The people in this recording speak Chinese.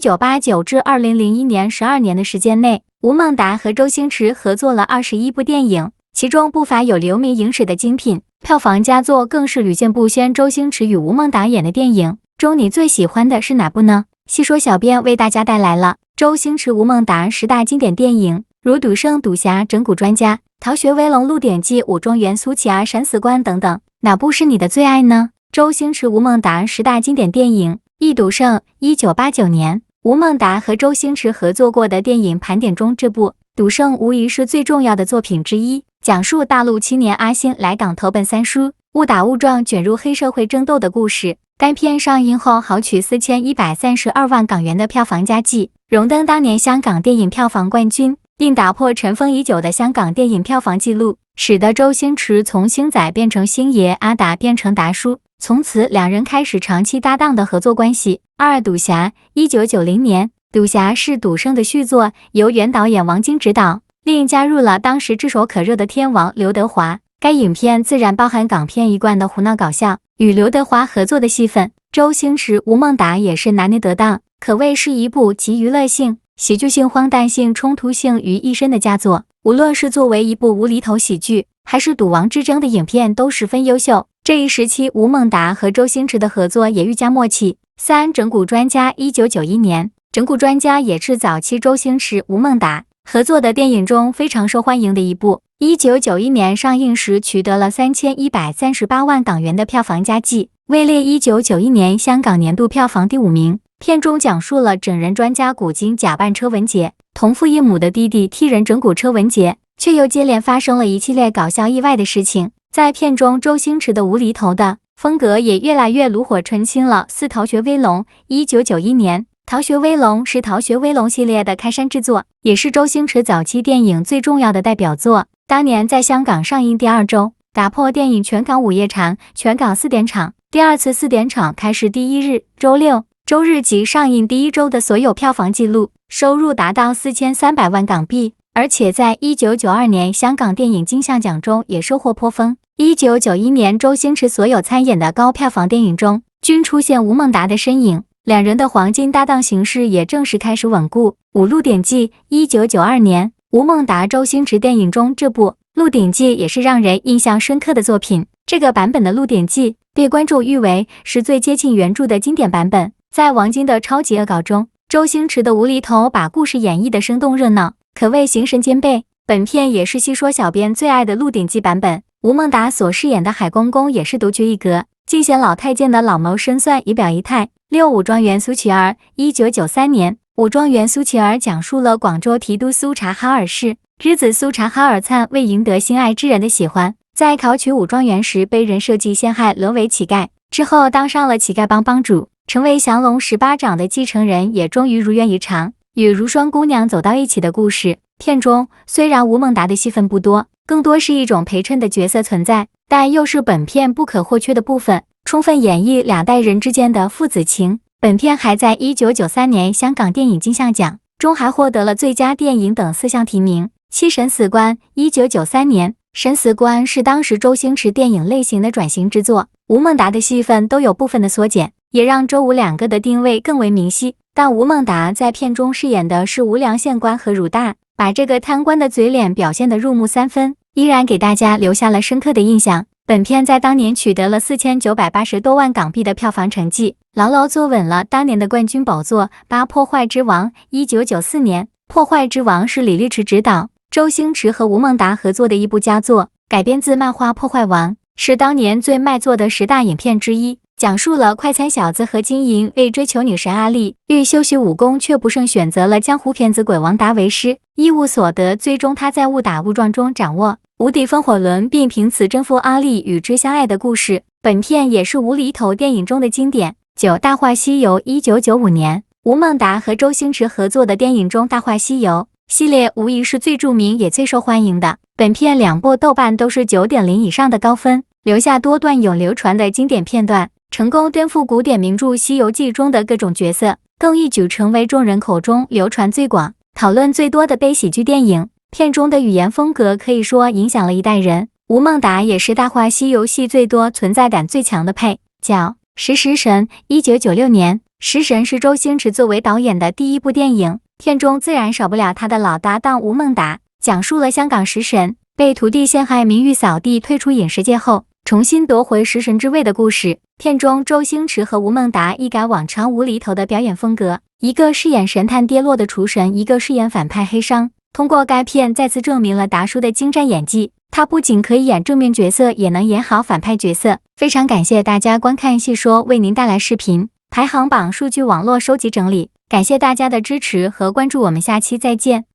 1989至2001年12年的时间内，吴孟达和周星驰合作了21部电影，其中不乏有留名影史的精品，票房佳作更是屡见不鲜。周星驰与吴孟达演的电影中，你最喜欢的是哪部呢？细说小编为大家带来了周星驰、吴孟达10大经典电影，如赌圣、赌侠、整蛊专家、逃学威龙、鹿鼎记、武状元苏乞儿、审死官等等，哪部是你的最爱呢？周星驰、吴孟达10大经典电影。一赌圣，1989年，吴孟达和周星驰合作过的电影盘点中，这部《赌圣》无疑是最重要的作品之一。讲述大陆青年阿星来港投奔三叔，误打误撞卷入黑社会争斗的故事。该片上映后豪取4132万港元的票房佳绩，荣登当年香港电影票房冠军，并打破尘封已久的香港电影票房纪录，使得周星驰从星仔变成星爷，阿达变成达叔。从此，两人开始长期搭档的合作关系。赌侠，1990年，赌侠是赌圣的续作，由原导演王晶执导，另加入了当时炙手可热的天王刘德华。该影片自然包含港片一贯的胡闹搞笑，与刘德华合作的戏份，周星驰、吴孟达也是拿捏得当，可谓是一部集娱乐性、喜剧性、荒诞性、冲突性于一身的佳作。无论是作为一部无厘头喜剧，还是赌王之争的影片，都十分优秀。这一时期，吴孟达和周星驰的合作也愈加默契。整蛊专家，1991年，整蛊专家也是早期周星驰、吴孟达合作的电影中非常受欢迎的一部。1991年上映时取得了3138万港元的票房佳绩，位列1991年香港年度票房第5名。片中讲述了整人专家古今假扮车文杰，同父异母的弟弟替人整蛊车文杰，却又接连发生了一系列搞笑意外的事情。在片中，周星驰的无厘头的风格也越来越炉火纯青了。逃学威龙，1991年，逃学威龙是逃学威龙系列的开山之作，也是周星驰早期电影最重要的代表作。当年在香港上映第2周，打破电影全港午夜场、全港4点场、第2次4点场开始第1日、周六、周日及上映第1周的所有票房纪录，收入达到4300万港币。而且在1992年香港电影金像奖中也收获颇丰。1991年，周星驰所有参演的高票房电影中均出现吴孟达的身影，两人的黄金搭档形势也正式开始稳固。鹿鼎记，1992年，吴孟达、周星驰电影中这部《鹿鼎记》也是让人印象深刻的作品。这个版本的《鹿鼎记》被观众誉为是最接近原著的经典版本。在王晶的超级恶搞中，周星驰的无厘头把故事演绎的生动热闹，可谓形神兼备。本片也是细说小编最爱的《鹿鼎记》版本，吴孟达所饰演的海公公也是独具一格，尽显老太监的老谋深算、仪表仪态。武状元苏乞儿，1993年，武状元苏乞儿讲述了广州提督苏察哈尔市之子苏察哈尔灿为赢得心爱之人的喜欢，在考取武状元时被人设计陷害，沦为乞丐，之后当上了乞丐帮帮主，成为降龙18掌的继承人，也终于如愿以偿，与如霜姑娘走到一起的故事。片中虽然吴孟达的戏份不多，更多是一种陪衬的角色存在，但又是本片不可或缺的部分，充分演绎两代人之间的父子情。本片还在1993年香港电影金像奖中还获得了最佳电影等4项提名。审死官，1993年，审死官是当时周星驰电影类型的转型之作，吴孟达的戏份都有部分的缩减，也让周吴两个的定位更为明晰。但吴孟达在片中饰演的是无良县官何汝大，把这个贪官的嘴脸表现得入木三分，依然给大家留下了深刻的印象。本片在当年取得了4980多万港币的票房成绩，牢牢坐稳了当年的冠军宝座。破坏之王，1994年，破坏之王是李力持执导，周星驰和吴孟达合作的一部佳作，改编自漫画《破坏王》，是当年最卖座的10大影片之一，讲述了快餐小子何金银为追求女神阿丽，欲修习武功却不慎选择了江湖骗子鬼王达为师，一无所得，最终他在误打误撞中掌握无敌风火轮，并凭此征服阿丽，与之相爱的故事。本片也是无厘头电影中的经典。大话西游，1995年，吴孟达和周星驰合作的电影中，大话西游系列无疑是最著名也最受欢迎的。本片2部豆瓣都是 9.0 以上的高分，留下多段永流传的经典片段，成功颠覆古典名著《西游记》中的各种角色，更一举成为众人口中流传最广、讨论最多的悲喜剧电影。片中的语言风格可以说影响了一代人，吴孟达也是大话西游戏最多、存在感最强的配角。食神，1996年，食神是周星驰作为导演的第一部电影，片中自然少不了他的老搭档吴孟达，讲述了香港食神被徒弟陷害名誉扫地退出影视界后，重新夺回食神之位的故事。片中周星驰和吴孟达一改往常无厘头的表演风格，一个饰演神探跌落的厨神，一个饰演反派黑商。通过该片再次证明了达叔的精湛演技，他不仅可以演正面角色，也能演好反派角色。非常感谢大家观看细说为您带来视频排行榜数据网络收集整理，感谢大家的支持和关注，我们下期再见。